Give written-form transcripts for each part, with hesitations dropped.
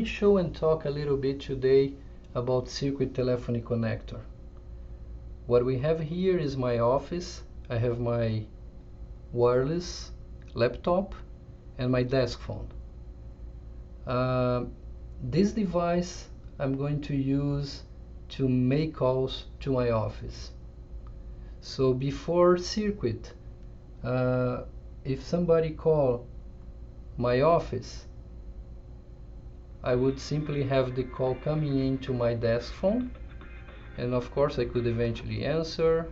me show and talk a little bit today about circuit telephony connector. What we have here is my office. I have my wireless laptop and my desk phone. This device I'm going to use to make calls to my office. So before circuit, if somebody call my office, I would simply have the call coming into my desk phone, and of course I could eventually answer,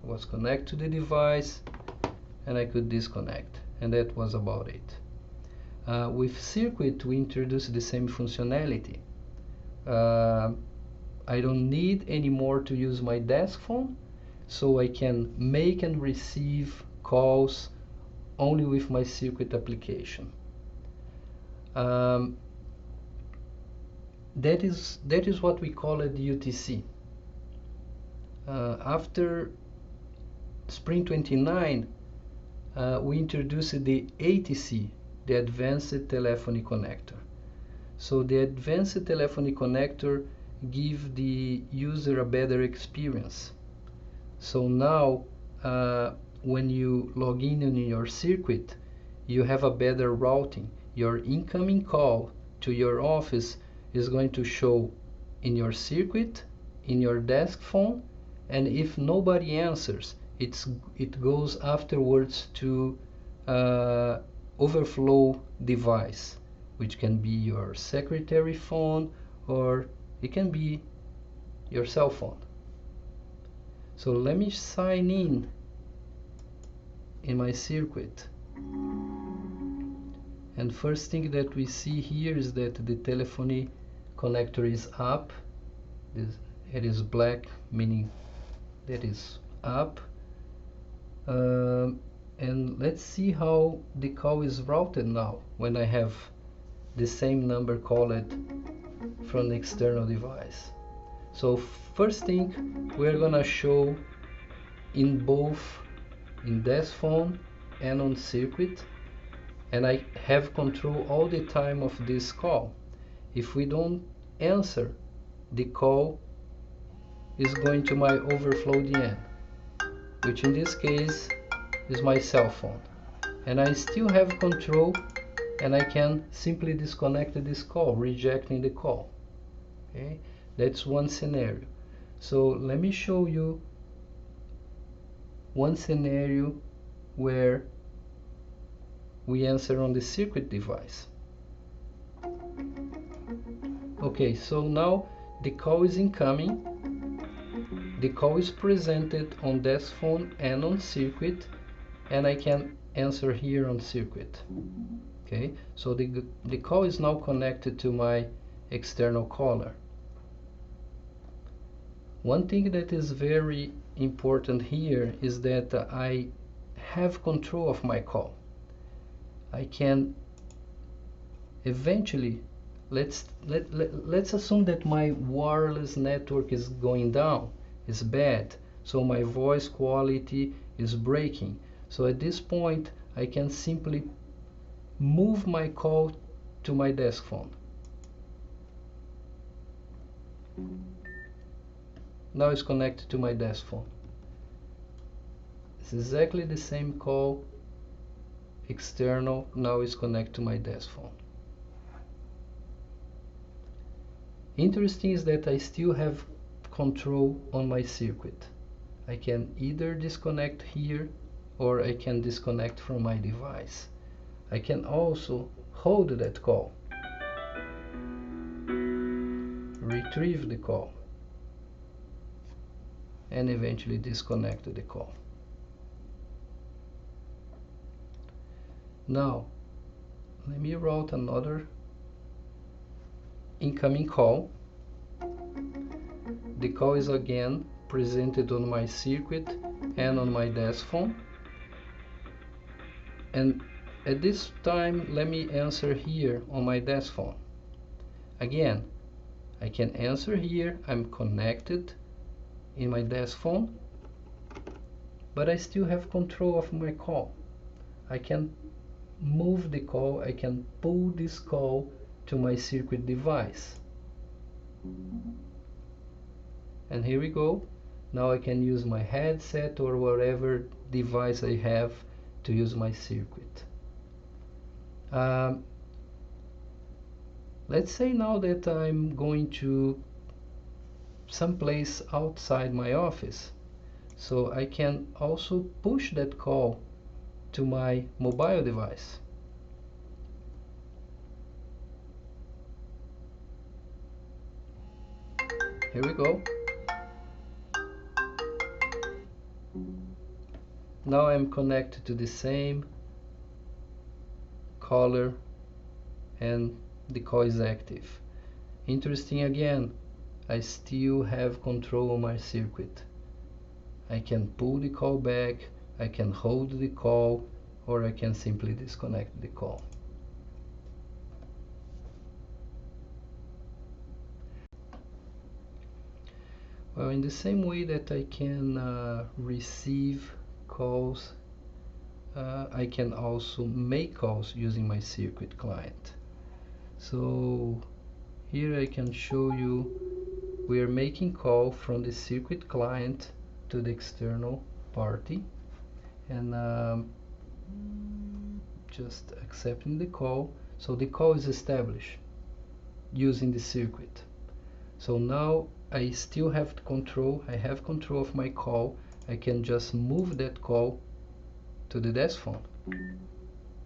was connected to the device, and I could disconnect, and that was about it. With circuit we introduced the same functionality. I don't need anymore to use my desk phone, so I can make and receive calls only with my circuit application. That is what we call it UTC. After Spring 29, we introduced the ATC, the Advanced Telephony Connector. So the Advanced Telephony Connector gives the user a better experience. So now when you log in your circuit, you have a better routing. Your incoming call to your office is going to show in your circuit, in your desk phone, and if nobody answers, it goes afterwards to overflow device, which can be your secretary phone, or it can be your cell phone. So let me sign in my circuit. And first thing that we see here is that the telephony connector is up. It is black, meaning that is up. And let's see how the call is routed now when I have the same number called from the external device. So first thing, we're gonna show in both in desk phone and on circuit, and I have control all the time of this call. If we don't answer, the call is going to my overflow DN, which in this case is my cell phone, and I still have control, and I can simply disconnect this call, rejecting the call. Okay, that's one scenario. So let me show you one scenario where we answer on the circuit device. Okay, so now the call is incoming. The call is presented on desk phone and on circuit, and I can answer here on circuit. Okay, so the call is now connected to my external caller. One thing that is very important here is that I have control of my call. I can eventually, let's assume that my wireless network is going down, is bad, so my voice quality is breaking. So at this point I can simply move my call to my desk phone. Now it's connected to my desk phone. It's exactly the same call, external, now it's connected to my desk phone. Interesting is that I still have control on my circuit. I can either disconnect here, or I can disconnect from my device. I can also hold that call, retrieve the call, and eventually disconnect the call. Now let me route another incoming call. The call is again presented on my circuit and on my desk phone, and at this time let me answer here on my desk phone. Again, I can answer here, I'm connected in my desk phone, but I still have control of my call. I can move the call, I can pull this call to my circuit device. And here we go. Now I can use my headset or whatever device I have to use my circuit. Let's say now that I'm going to someplace outside my office, so I can also push that call to my mobile device. Here we go. Now I'm connected to the same caller and the call is active. Interesting again, I still have control on my circuit. I can pull the call back, I can hold the call, or I can simply disconnect the call. Well, in the same way that I can receive calls, I can also make calls using my circuit client. So here I can show you we are making call from the circuit client to the external party, and just accepting the call. So the call is established using the circuit. So now I still have control. I have control of my call. I can just move that call to the desk phone,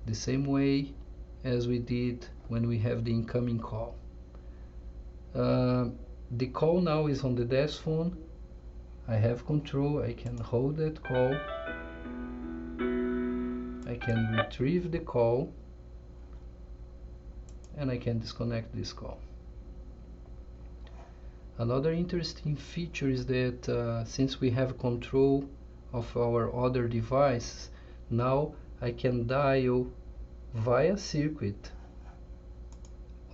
the same way as we did when we have the incoming call. The call now is on the desk phone. I have control. I can hold that call. I can retrieve the call, and I can disconnect this call. Another interesting feature is that since we have control of our other device, now I can dial via circuit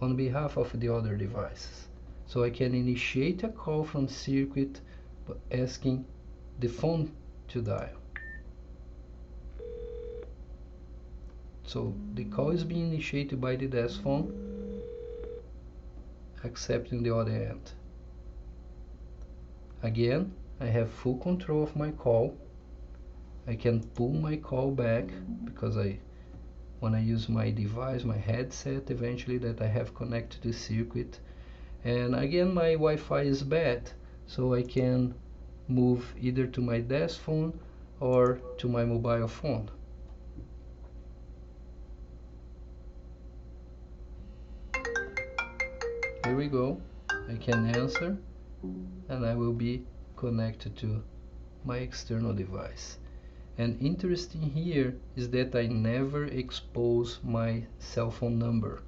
on behalf of the other devices. So I can initiate a call from circuit asking the phone to dial. So the call is being initiated by the desk phone, accepting the other end. Again, I have full control of my call. I can pull my call back because when I use my device, my headset, eventually that I have connected to the circuit. And again, my Wi-Fi is bad, so I can move either to my desk phone or to my mobile phone. Here we go. I can answer, and I will be connected to my external device. And interesting here is that I never expose my cell phone number.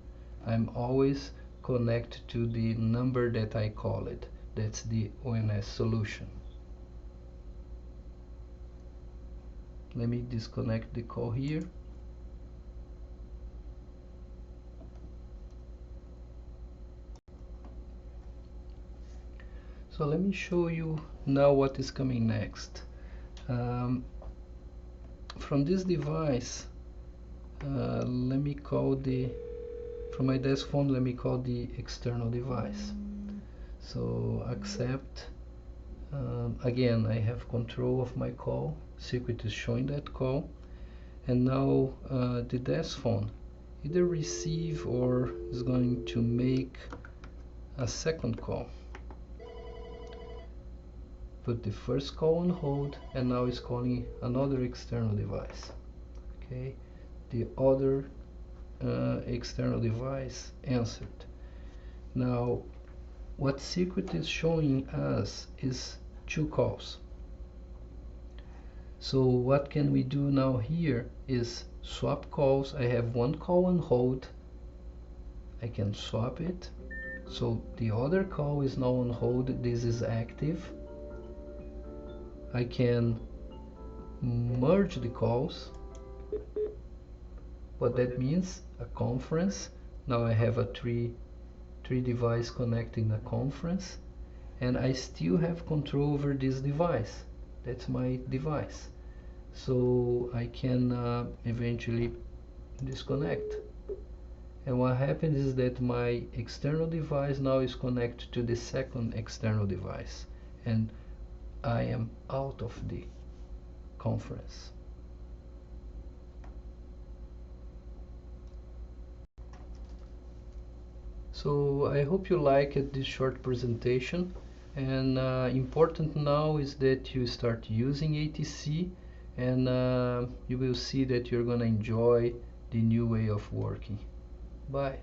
I'm always connected to the number that I call it. That's the ONS solution. Let me disconnect the call here. So let me show you now what is coming next. From this device, let me call from my desk phone, let me call the external device. So accept. Again, I have control of my call. Circuit is showing that call. And now the desk phone either receive or is going to make a second call. Put the first call on hold, and now it's calling another external device. Okay, the other external device answered. Now what circuit is showing us is two calls. So what can we do now here is swap calls. I have one call on hold. I can swap it. So the other call is now on hold. This is active. I can merge the calls. What that means, a conference. Now I have a three device connecting a conference, and I still have control over this device. That's my device. So I can eventually disconnect, and what happens is that my external device now is connected to the second external device, and I am out of the conference. So I hope you liked this short presentation, and important now is that you start using ATC, and you will see that you're gonna enjoy the new way of working. Bye.